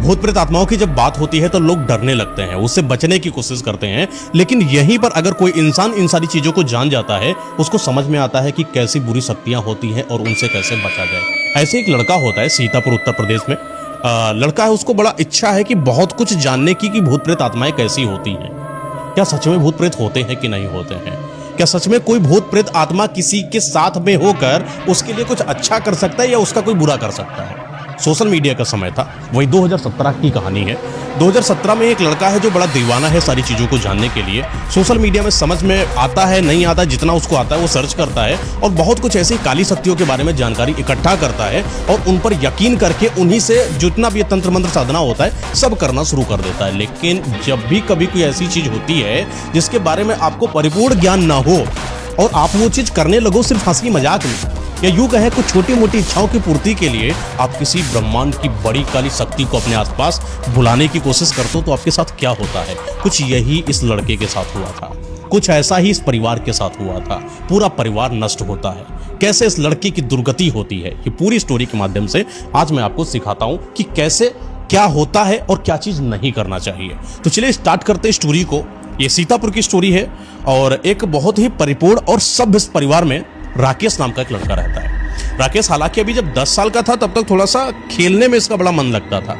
भूत प्रेत आत्माओं की जब बात होती है तो लोग डरने लगते हैं, उससे बचने की कोशिश करते हैं। लेकिन यहीं पर अगर कोई इंसान इन सारी चीजों को जान जाता है, उसको समझ में आता है कि कैसी बुरी शक्तियां होती हैं और उनसे कैसे बचा जाए। ऐसे एक लड़का होता है सीतापुर उत्तर प्रदेश में। लड़का है, उसको बड़ा इच्छा है कि बहुत कुछ जानने की कि भूत प्रेत आत्माएं कैसी होती हैं, क्या सच में भूत प्रेत होते हैं कि नहीं होते हैं, क्या सच में कोई भूत प्रेत आत्मा किसी के साथ में होकर उसके लिए कुछ अच्छा कर सकता है या उसका कोई बुरा कर सकता है। सोशल मीडिया का समय था, वही 2017 की कहानी है। 2017 में एक लड़का है जो बड़ा दीवाना है सारी चीज़ों को जानने के लिए। सोशल मीडिया में समझ में आता है नहीं आता, जितना उसको आता है वो सर्च करता है और बहुत कुछ ऐसी काली शक्तियों के बारे में जानकारी इकट्ठा करता है और उन पर यकीन करके उन्हीं से जितना भी तंत्र मंत्र साधना होता है सब करना शुरू कर देता है। लेकिन जब भी कभी कोई ऐसी चीज़ होती है जिसके बारे में आपको परिपूर्ण ज्ञान ना हो और आप वो चीज़ करने लगो सिर्फ हंसी मजाक में, या यूं कहें कुछ छोटी मोटी इच्छाओं की पूर्ति के लिए आप किसी ब्रह्मांड की बड़ी काली शक्ति को अपने आसपास बुलाने की कोशिश करते हो, तो आपके साथ क्या होता है। कुछ यही इस लड़के के साथ हुआ था, कुछ ऐसा ही इस परिवार के साथ हुआ था। पूरा परिवार नष्ट होता है। कैसे इस लड़के की दुर्गति होती है, ये पूरी स्टोरी के माध्यम से आज मैं आपको सिखाता हूं कि कैसे क्या होता है और क्या चीज नहीं करना चाहिए। तो चलिए स्टार्ट करते स्टोरी को। ये सीतापुर की स्टोरी है और एक बहुत ही परिपूर्ण और सभ्य परिवार में राकेश नाम का एक लड़का रहता है। राकेश हालांकि अभी जब 10 साल का था तब तक थोड़ा सा खेलने में इसका बड़ा मन लगता था।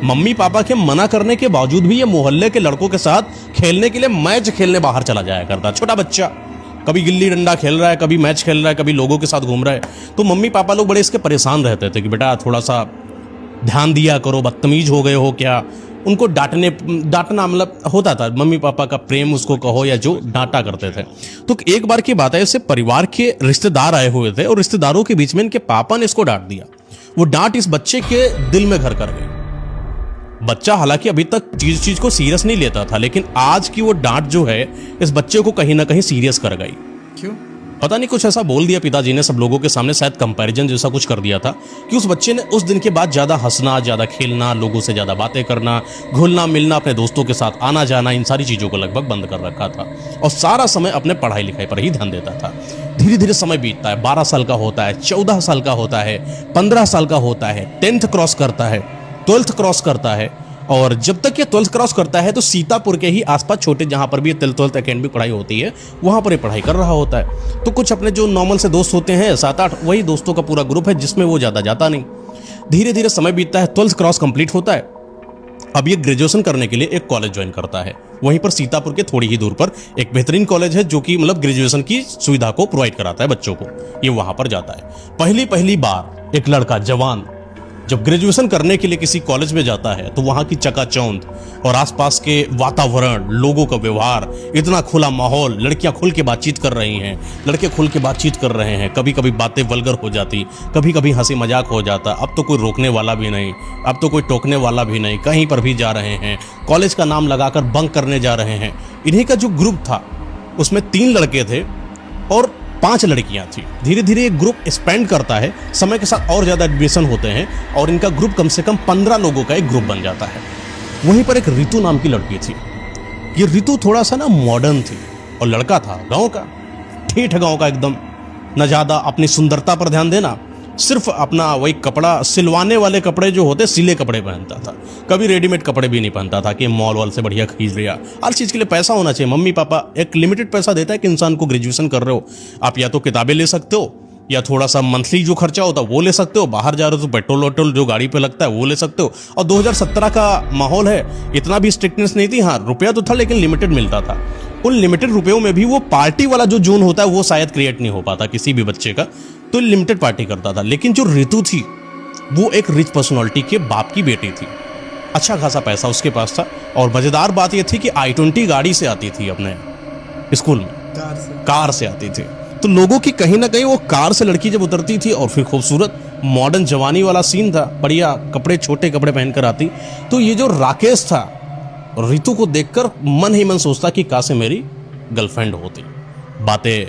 मम्मी पापा के मना करने के बावजूद भी ये मोहल्ले के लड़कों के साथ खेलने के लिए मैच खेलने बाहर चला जाया करता। छोटा बच्चा कभी गिल्ली डंडा खेल रहा है, कभी मैच खेल रहा है, कभी लोगों के साथ घूम रहा है। तो मम्मी पापा लोग बड़े इसके परेशान रहते थे कि बेटा थोड़ा सा ध्यान दिया करो, बदतमीज हो गए हो क्या। उनको डांटना मतलब होता था, मम्मी पापा का प्रेम उसको कहो या जो डांटा करते थे। तो एक बार की बात है, इससे परिवार के रिश्तेदार आए हुए थे और रिश्तेदारों के बीच में इनके पापा ने इसको डांट दिया। वो डांट इस बच्चे के दिल में घर कर गई। बच्चा हालांकि अभी तक चीज को सीरियस नहीं लेता था, लेकिन आज की वो डांट जो है इस बच्चे को कहीं ना कहीं सीरियस कर गई। क्यों पता नहीं, कुछ ऐसा बोल दिया पिताजी ने सब लोगों के सामने, शायद कंपैरिजन जैसा कुछ कर दिया था कि उस बच्चे ने उस दिन के बाद ज़्यादा हंसना, ज़्यादा खेलना, लोगों से ज़्यादा बातें करना, घुलना मिलना, अपने दोस्तों के साथ आना जाना, इन सारी चीज़ों को लगभग बंद कर रखा था और सारा समय अपने पढ़ाई लिखाई पर ही ध्यान देता था। धीरे धीरे समय बीतता है, 12 साल का होता है, 14 साल का होता है, 15 साल का होता है, 10th क्रॉस करता है, 12th क्रॉस करता है। और जब तक ये 12th क्रॉस करता है तो सीतापुर के ही आसपास छोटे जहाँ पर भी 12th एकेडमी पढ़ाई होती है वहाँ पर ये पढ़ाई कर रहा होता है। तो कुछ अपने जो नॉर्मल से दोस्त होते हैं 7-8, वही दोस्तों का पूरा ग्रुप है जिसमें वो ज़्यादा जाता नहीं। धीरे धीरे समय बीतता है, 12th क्रॉस कंप्लीट होता है। अब ये ग्रेजुएशन करने के लिए एक कॉलेज ज्वाइन करता है। वहीं पर सीतापुर के थोड़ी ही दूर पर एक बेहतरीन कॉलेज है जो कि मतलब ग्रेजुएशन की सुविधा को प्रोवाइड कराता है बच्चों को। ये वहाँ पर जाता है। पहली बार एक लड़का जवान जब ग्रेजुएशन करने के लिए किसी कॉलेज में जाता है तो वहाँ की चकाचौंध और आसपास के वातावरण, लोगों का व्यवहार, इतना खुला माहौल, लड़कियाँ खुल के बातचीत कर रही हैं, लड़के खुल के बातचीत कर रहे हैं, कभी कभी बातें वल्गर हो जाती, कभी कभी हंसी मजाक हो जाता। अब तो कोई रोकने वाला भी नहीं, अब तो कोई टोकने वाला भी नहीं, कहीं पर भी जा रहे हैं, कॉलेज का नाम लगाकर बंक करने जा रहे हैं। इन्हीं का जो ग्रुप था उसमें 3 लड़के थे और 5 लड़कियां थी। धीरे धीरे ये ग्रुप एक्सपेंड करता है, समय के साथ और ज़्यादा एडमिशन होते हैं और इनका ग्रुप कम से कम 15 लोगों का एक ग्रुप बन जाता है। वहीं पर एक ऋतु नाम की लड़की थी। ये ऋतु थोड़ा सा ना मॉडर्न थी और लड़का था गांव का, ठेठ गांव का एकदम, न ज़्यादा अपनी सुंदरता पर ध्यान देना, सिर्फ अपना वही कपड़ा, सिलवाने वाले कपड़े जो होते सिले कपड़े पहनता था, कभी रेडीमेड कपड़े भी नहीं पहनता था कि मॉल वाल से बढ़िया खरीद लिया। हर चीज़ के लिए पैसा होना चाहिए। मम्मी पापा एक लिमिटेड पैसा देता है कि इंसान को ग्रेजुएशन कर रहे हो आप या तो किताबें ले सकते हो या थोड़ा सा मंथली जो खर्चा होता है वो ले सकते हो, बाहर जा रहे हो तो पेट्रोल वेट्रोल जो गाड़ी पे लगता है वो ले सकते हो। और 2017 का माहौल है, इतना भी स्ट्रिक्टनेस नहीं थी। हाँ, रुपया तो था लेकिन लिमिटेड मिलता था। उन लिमिटेड रुपयों में भी वो पार्टी वाला जो जोन होता है वो शायद क्रिएट नहीं हो पाता किसी भी बच्चे का, तो लिमिटेड पार्टी करता था। लेकिन जो ऋतु थी वो एक रिच पर्सनालिटी के बाप की बेटी थी, अच्छा खासा पैसा उसके पास था और मज़ेदार बात ये थी कि i20 गाड़ी से आती थी अपने स्कूल में, कार से आती थी। तो लोगों की कहीं ना कहीं वो कार से लड़की जब उतरती थी और फिर खूबसूरत मॉडर्न जवानी वाला सीन था, बढ़िया कपड़े, छोटे कपड़े पहनकर आती, तो ये जो राकेश था ऋतु को देखकर मन ही मन सोचता कि काश मेरी गर्लफ्रेंड होती। बातें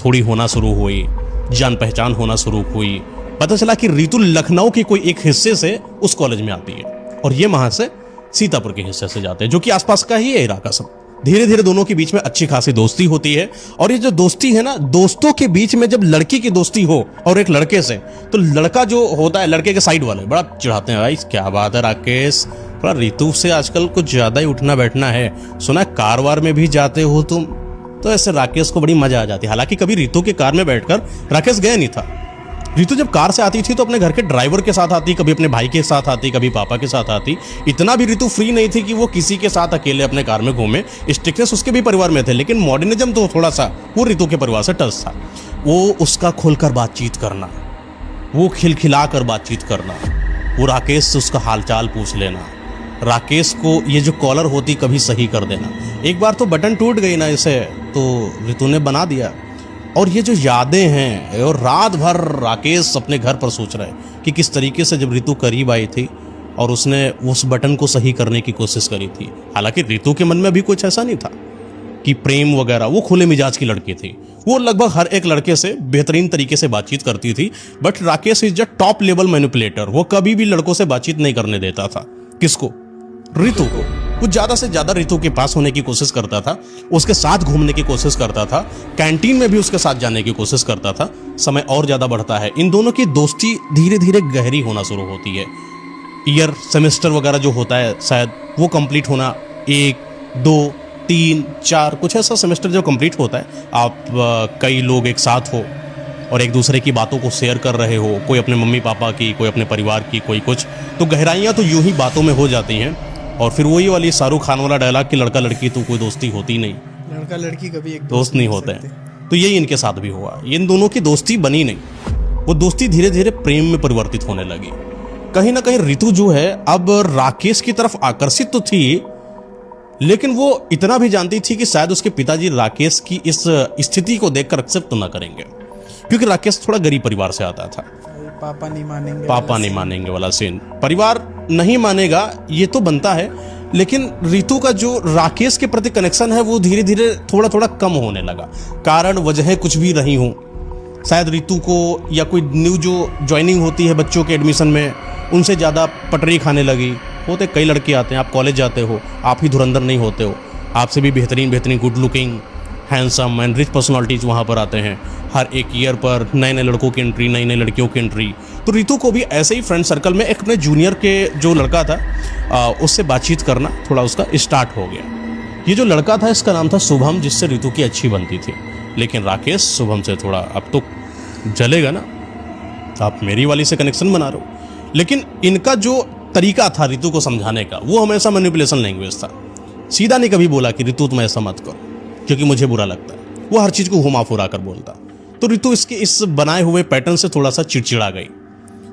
थोड़ी होना शुरू हुई, जान पहचान होना शुरू हुई। पता चला कि ऋतु लखनऊ के कोई एक हिस्से से उस कॉलेज में आती है और ये वहाँ से सीतापुर के हिस्से से जाते हैं जो कि आसपास का ही है इलाका सब। धीरे धीरे दोनों के बीच में अच्छी खासी दोस्ती होती है। और ये जो दोस्ती है ना, दोस्तों के बीच में जब लड़की की दोस्ती हो और एक लड़के से, तो लड़का जो होता है, लड़के के साइड वाले बड़ा चिढ़ाते हैं, भाई क्या बात है राकेश, थोड़ा रितु से आजकल कुछ ज्यादा ही उठना बैठना है, सुना है कार वार में भी जाते हो तुम। तो ऐसे राकेश को बड़ी मजा आ जाती है। हालांकि कभी रितु के कार में बैठकर राकेश गया नहीं था। रितु जब कार से आती थी तो अपने घर के ड्राइवर के साथ आती, कभी अपने भाई के साथ आती, कभी पापा के साथ आती। इतना भी रितु फ्री नहीं थी कि वो किसी के साथ अकेले अपने कार में घूमे। स्ट्रिक्टनेस उसके भी परिवार में थे, लेकिन मॉडर्निज्म तो थोड़ा सा वो रितु के परिवार से टच था। वो उसका खुलकर बातचीत करना, वो खिलखिला कर बातचीत करना, वो राकेश से उसका हालचाल पूछ लेना, राकेश को ये जो कॉलर होती कभी सही कर देना। एक बार तो बटन टूट गई ना इसे, तो रितु ने बना दिया। और ये जो यादें हैं, और रात भर राकेश अपने घर पर सोच रहा है कि किस तरीके से जब रितु करीब आई थी और उसने उस बटन को सही करने की कोशिश करी थी। हालांकि रितु के मन में भी कुछ ऐसा नहीं था कि प्रेम वगैरह, वो खुले मिजाज की लड़की थी, वो लगभग हर एक लड़के से बेहतरीन तरीके से बातचीत करती थी। But Rakesh is the top level manipulator. वो कभी भी लड़कों से बातचीत नहीं करने देता था। किसको? रितु को। वो ज्यादा से ज्यादा रितु के पास होने की कोशिश करता था, उसके साथ घूमने की कोशिश करता था, कैंटीन में भी उसके साथ जाने की कोशिश करता था। समय और ज्यादा बढ़ता है, इन दोनों की दोस्ती धीरे धीरे गहरी होना शुरू होती है। ईयर सेमेस्टर वगैरह जो होता है शायद वो कंप्लीट होना, 1 2 3 4 कुछ ऐसा सेमेस्टर जो कंप्लीट होता है, आप कई लोग एक साथ हो और एक दूसरे की बातों को शेयर कर रहे हो, कोई अपने मम्मी पापा की, कोई अपने परिवार की, कोई कुछ, तो गहराइयाँ तो यूं ही बातों में हो जाती हैं। और फिर वही वाली शाहरुख खान वाला डायलॉग कि लड़का लड़की तो कोई दोस्ती होती नहीं, लड़का लड़की कभी एक दोस्त नहीं होते हैं। तो यही इनके साथ भी हुआ। इन दोनों की दोस्ती बनी नहीं, वो दोस्ती धीरे धीरे प्रेम में परिवर्तित होने लगी। कहीं ना कहीं रितु जो है अब राकेश की तरफ आकर्षित तो थी, लेकिन वो इतना भी जानती थी कि शायद उसके पिताजी राकेश की इस स्थिति को देखकर एक्सेप्ट तो ना करेंगे, क्योंकि राकेश थोड़ा गरीब परिवार से आता था। पापा नहीं मानेंगे वाला सीन, परिवार नहीं मानेगा ये तो बनता है, लेकिन रितु का जो राकेश के प्रति कनेक्शन है वो धीरे धीरे थोड़ा थोड़ा कम होने लगा। कारण वजह कुछ भी रही हूँ, शायद रितु को या कोई न्यू जो ज्वाइनिंग होती है बच्चों के एडमिशन में, उनसे ज़्यादा पटरी खाने लगी। होते कई लड़के आते हैं, आप कॉलेज जाते हो, आप ही धुरंधर नहीं होते हो, आपसे भी बेहतरीन good looking handsome and rich personalities वहाँ पर आते हैं। हर एक ईयर पर नए नए लड़कों की एंट्री, नई नई लड़कियों की एंट्री। तो रितु को भी ऐसे ही फ्रेंड सर्कल में एक अपने जूनियर के जो लड़का था उससे बातचीत करना थोड़ा उसका स्टार्ट हो गया। ये जो लड़का था इसका नाम था शुभम, जिससे रितु की अच्छी बनती थी। लेकिन राकेश शुभम से थोड़ा अब तो जलेगा ना, आप मेरी वाली से कनेक्शन बना रहे हो। लेकिन इनका जो तरीका था रितु को समझाने का, वो हमेशा मैनिपुलेशन लैंग्वेज था। सीधा नहीं कभी बोला कि रितु तुम ऐसा मत करो क्योंकि मुझे बुरा लगता है, वो हर चीज़ को घुमा फुरा कर बोलता। तो रितु इसके इस बनाए हुए पैटर्न से थोड़ा सा चिड़चिड़ा गई।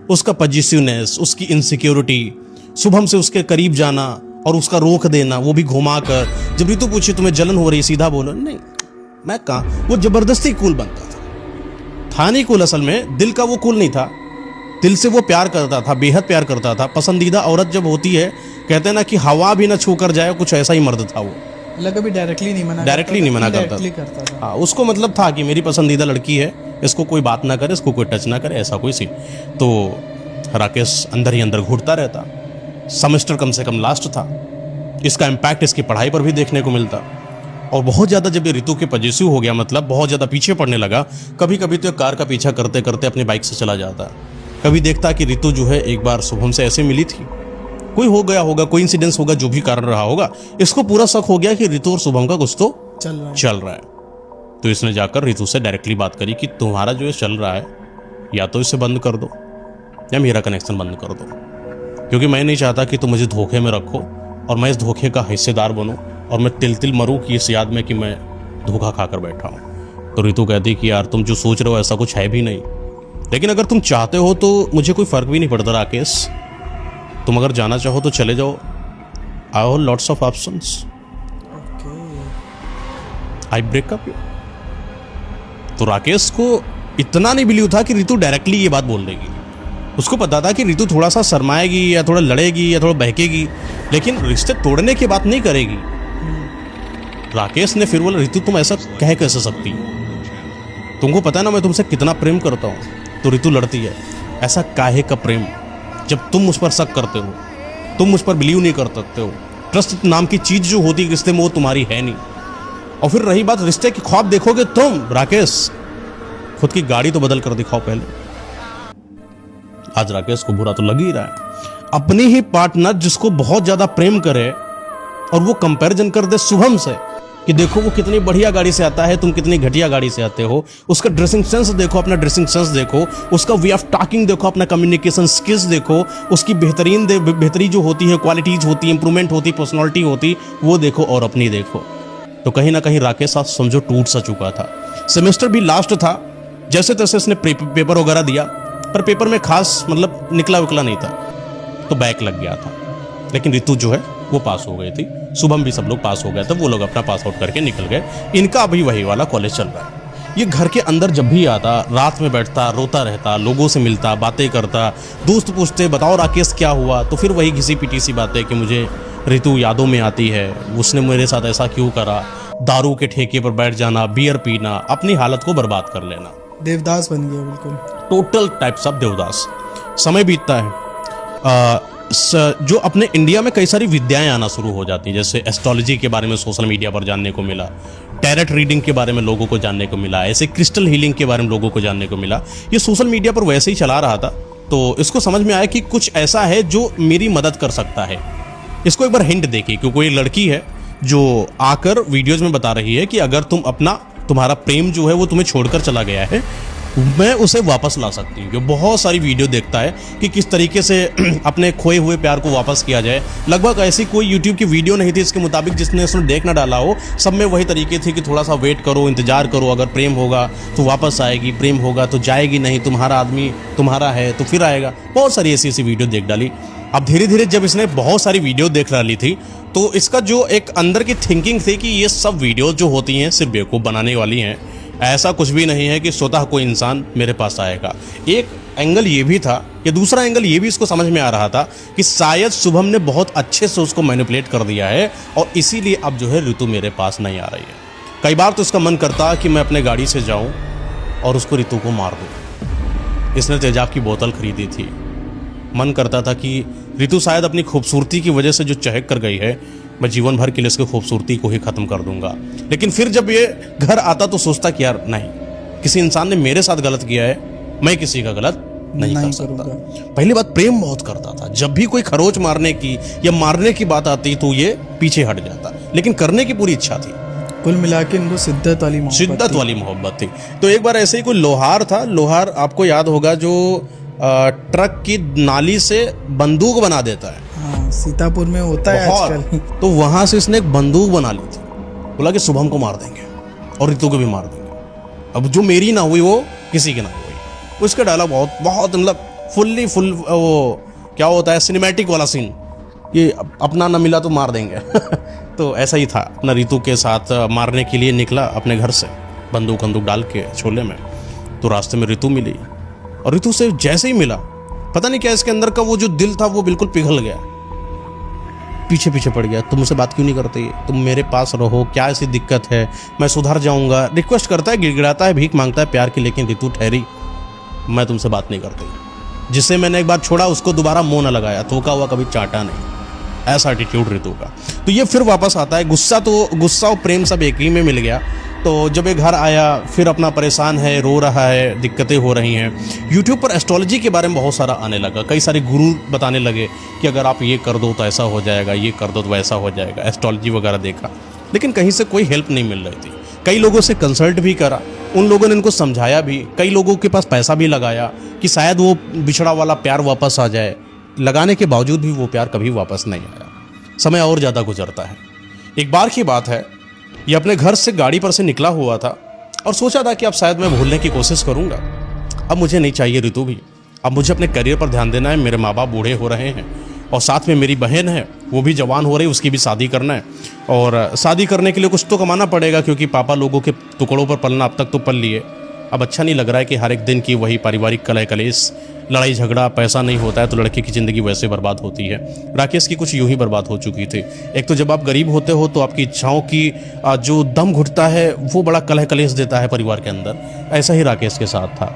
उसका पॉजिटिवनेस, उसकी इनसिक्योरिटी, शुभम से उसके करीब जाना और उसका रोक देना, वो भी घुमा कर। जब रितु पूछी तुम्हें जलन हो रही, सीधा बोलो नहीं मैं कहाँ। वो जबरदस्ती कूल बनता था नहीं कूल, असल में दिल का वो कूल नहीं था। दिल से वो प्यार करता था, बेहद प्यार करता था। पसंदीदा औरत जब होती है, कहते हैं ना कि हवा भी ना छू कर जाए, कुछ ऐसा ही मर्द था वो। कभी डायरेक्टली नहीं मना करता था। हाँ, उसको मतलब था कि मेरी पसंदीदा लड़की है, इसको कोई बात ना करे, इसको कोई टच ना करे, ऐसा कोई सीन। तो राकेश अंदर ही अंदर घुटता रहता। सेमेस्टर कम से कम लास्ट था, इसका इम्पैक्ट इसकी पढ़ाई पर भी देखने को मिलता। और बहुत ज़्यादा जब ये रितु के पॉजिटिव हो गया, मतलब बहुत ज़्यादा पीछे पड़ने लगा। कभी कभी तो कार का पीछा करते करते अपनी बाइक से चला जाता। कभी देखता कि रितु जो है एक बार शुभम से ऐसे मिली थी, कोई हो गया होगा, कोई इंसिडेंस होगा, जो भी कारण रहा होगा, इसको पूरा शक हो गया कि रितु और शुभम का कुछ तो चल रहा है। तो इसने जाकर रितु से डायरेक्टली बात करी कि तुम्हारा जो ये चल रहा है, या तो इसे बंद कर दो या मेरा कनेक्शन बंद कर दो, क्योंकि मैं नहीं चाहता कि तुम मुझे धोखे में रखो और मैं इस धोखे का हिस्सेदार बनूं और मैं तिल तिल मरूं कि इस याद में कि मैं धोखा खाकर बैठा हूं। तो रितु कहती कि यार तुम जो सोच रहे हो ऐसा कुछ है भी नहीं, लेकिन अगर तुम चाहते हो तो मुझे कोई फर्क भी नहीं पड़ता राकेश, तुम अगर जाना चाहो तो चले जाओ, I have lots of options, I break up you. तो राकेश को इतना नहीं बिलीव था कि रितु डायरेक्टली ये बात बोल देगी। उसको पता था कि रितु थोड़ा सा शर्माएगी या थोड़ा लड़ेगी या थोड़ा बहकेगी, लेकिन रिश्ते तोड़ने की बात नहीं करेगी। राकेश ने फिर बोला रितु तुम ऐसा कह कैसे सकती हो, तुमको पता है ना मैं तुमसे कितना प्रेम करता हूँ। तो रितु लड़ती है, ऐसा काहे का प्रेम, जब तुम मुझ पर शक करते हो, तुम मुझ पर बिलीव नहीं कर सकते हो, ट्रस्ट नाम की चीज जो होती है रिश्ते में, वो तुम्हारी है नहीं। और फिर रही बात रिश्ते की, ख्वाब देखोगे तुम राकेश, खुद की गाड़ी तो बदल कर दिखाओ पहले। आज राकेश को बुरा तो लग ही रहा है, अपनी ही पार्टनर जिसको बहुत ज्यादा प्रेम करे और वो कंपैरिजन कर दे शुभम से कि देखो वो कितनी बढ़िया गाड़ी से आता है, तुम कितनी घटिया गाड़ी से आते हो। उसका ड्रेसिंग सेंस देखो, अपना ड्रेसिंग सेंस देखो, उसका वे ऑफ टॉकिंग देखो, अपना कम्युनिकेशन स्किल्स देखो, उसकी बेहतरी जो होती है, क्वालिटीज होती है, इंप्रूवमेंट होती, पर्सनालिटी होती, वो देखो और अपनी देखो। तो कहीं ना कहीं राकेश साथ समझो टूट सा चुका था। सेमेस्टर भी लास्ट था, जैसे तैसे उसने पेपर वगैरह दिया, पर पेपर में खास मतलब निकला विकला नहीं था, तो बैक लग गया था। लेकिन ऋतु जो है वो पास हो गई थी, शुभम भी सब लोग पास हो गए थे, वो लोग अपना पास आउट करके निकल गए। इनका अभी वही वाला कॉलेज चल रहा है। ये घर के अंदर जब भी आता, रात में बैठता, रोता रहता, लोगों से मिलता, बातें करता, दोस्त पूछते बताओ राकेश क्या हुआ, तो फिर वही घिसी पिटी सी बातें कि मुझे ऋतु यादों में आती है, उसने मेरे साथ ऐसा क्यों करा, दारू के ठेके पर बैठ जाना, बियर पीना, अपनी हालत को बर्बाद कर लेना। देवदास बन गया बिल्कुल, टोटल टाइप्स ऑफ देवदास। समय बीतता है, जो अपने इंडिया में कई सारी विद्याएं आना शुरू हो जाती हैं, जैसे एस्ट्रोलॉजी के बारे में सोशल मीडिया पर जानने को मिला, टैरेट रीडिंग के बारे में लोगों को जानने को मिला, ऐसे क्रिस्टल हीलिंग के बारे में लोगों को जानने को मिला। ये सोशल मीडिया पर वैसे ही चला रहा था, तो इसको समझ में आया कि कुछ ऐसा है जो मेरी मदद कर सकता है। इसको एक बार हिंट देखिए, क्योंकि कोई लड़की है जो आकर वीडियोज में बता रही है कि अगर तुम्हारा प्रेम जो है वो तुम्हें छोड़कर चला गया है, मैं उसे वापस ला सकती हूँ। बहुत सारी वीडियो देखता है कि किस तरीके से अपने खोए हुए प्यार को वापस किया जाए। लगभग ऐसी कोई यूट्यूब की वीडियो नहीं थी इसके मुताबिक जिसने उसने देख ना डाला हो। सब में वही तरीके थे कि थोड़ा सा वेट करो, इंतजार करो, अगर प्रेम होगा तो वापस आएगी, प्रेम होगा तो जाएगी नहीं, तुम्हारा आदमी तुम्हारा है तो फिर आएगा। बहुत सारी ऐसी वीडियो देख डाली। अब धीरे धीरे जब इसने बहुत सारी वीडियो देख डाली थी, तो इसका जो एक अंदर की थिंकिंग थी कि ये सब वीडियो जो होती हैं सिर्फ बेवकूफ़ बनाने वाली हैं, ऐसा कुछ भी नहीं है कि स्वतः कोई इंसान मेरे पास आएगा। एक एंगल ये भी था, या दूसरा एंगल ये भी इसको समझ में आ रहा था कि शायद शुभम ने बहुत अच्छे से उसको मैनिपुलेट कर दिया है और इसीलिए अब जो है ऋतु मेरे पास नहीं आ रही है। कई बार तो इसका मन करता कि मैं अपने गाड़ी से जाऊं और उसको ऋतु को मार दूं। इसने तेजाब की बोतल खरीदी थी, मन करता था कि ऋतु शायद अपनी खूबसूरती की वजह से जो चहक कर गई है, मैं जीवन भर के लिए इसकी खूबसूरती को ही ख़त्म कर दूंगा। लेकिन फिर जब ये घर आता तो सोचता कि यार नहीं, किसी इंसान ने मेरे साथ गलत किया है, मैं किसी का गलत नहीं कर सकता। पहली बात, प्रेम बहुत करता था। जब भी कोई खरोच मारने की या मारने की बात आती तो ये पीछे हट जाता, लेकिन करने की पूरी इच्छा थी। कुल मिला के इनको शिद्दत वाली मोहब्बत थी। तो एक बार ऐसे ही कोई लोहार था, लोहार आपको याद होगा जो ट्रक की नाली से बंदूक बना देता है। हाँ, सीतापुर में होता है आजकल। तो वहां से इसने एक बंदूक बना ली थी, बोला कि शुभम को मार देंगे और ऋतु को भी मार देंगे। अब जो मेरी ना हुई वो किसी की ना हुई। उसका डायलॉग बहुत मतलब फुल वो क्या होता है, सिनेमैटिक वाला सीन, ये अपना ना मिला तो मार देंगे। तो ऐसा ही था, अपना ऋतु के साथ मारने के लिए निकला अपने घर से, बंदूक डाल के छोले में। तो रास्ते में ऋतु मिली और ऋतु से जैसे ही मिला, पता नहीं क्या इसके अंदर का वो जो दिल था वो बिल्कुल पिघल गया, पीछे पीछे पड़ गया। तुम मुझसे बात क्यों नहीं करते, तुम मेरे पास रहो, क्या ऐसी दिक्कत है, मैं सुधर जाऊंगा। रिक्वेस्ट करता है, गिड़गिड़ाता है, भीख मांगता है प्यार की, लेकिन ऋतु ठहरी, मैं तुमसे बात नहीं करती। जिसे मैंने एक बार छोड़ा उसको दोबारा मुंह न लगाया, थूका हुआ कभी चाटा नहीं, ऐसा एटीट्यूड ऋतु का। तो ये फिर वापस आता है। गुस्सा और प्रेम सब एक ही में मिल गया। तो जब ये घर आया, फिर अपना परेशान है, रो रहा है, दिक्कतें हो रही हैं। यूट्यूब पर एस्ट्रोलॉजी के बारे में बहुत सारा आने लगा, कई सारे गुरु बताने लगे कि अगर आप ये कर दो तो ऐसा हो जाएगा, ये कर दो तो वैसा हो जाएगा। एस्ट्रोलॉजी वगैरह देखा, लेकिन कहीं से कोई हेल्प नहीं मिल रही थी। कई लोगों से कंसल्ट भी करा, उन लोगों ने इनको समझाया भी, कई लोगों के पास पैसा भी लगाया कि शायद वो बिछड़ा वाला प्यार वापस आ जाए। लगाने के बावजूद भी वो प्यार कभी वापस नहीं आया। समय और ज़्यादा गुजरता है। एक बार की बात है, ये अपने घर से गाड़ी पर से निकला हुआ था और सोचा था कि अब शायद मैं भूलने की कोशिश करूंगा। अब मुझे नहीं चाहिए ऋतु भी, अब मुझे अपने करियर पर ध्यान देना है। मेरे माँ बाप बूढ़े हो रहे हैं और साथ में मेरी बहन है, वो भी जवान हो रही, उसकी भी शादी करना है। और शादी करने के लिए कुछ तो कमाना पड़ेगा, क्योंकि पापा लोगों के टुकड़ों पर पलना अब तक तो पल लिए। अब अच्छा नहीं लग रहा है कि हर एक दिन की वही पारिवारिक कलह कलेश, लड़ाई झगड़ा, पैसा नहीं होता है तो लड़के की ज़िंदगी वैसे बर्बाद होती है। राकेश की कुछ यूं ही बर्बाद हो चुकी थी। एक तो जब आप गरीब होते हो तो आपकी इच्छाओं की जो दम घुटता है वो बड़ा कलह कलेश देता है परिवार के अंदर। ऐसा ही राकेश के साथ था।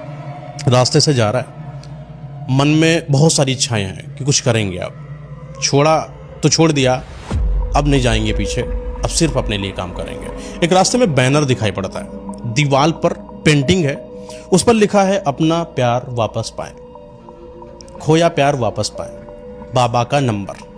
रास्ते से जा रहा है, मन में बहुत सारी इच्छाएं हैं कि कुछ करेंगे। आप छोड़ा तो छोड़ दिया, अब नहीं जाएंगे पीछे, अब सिर्फ अपने लिए काम करेंगे। एक रास्ते में बैनर दिखाई पड़ता है, दीवार पर पेंटिंग है, उस पर लिखा है अपना प्यार वापस पाएं, खोया प्यार वापस पाएं, बाबा का नंबर।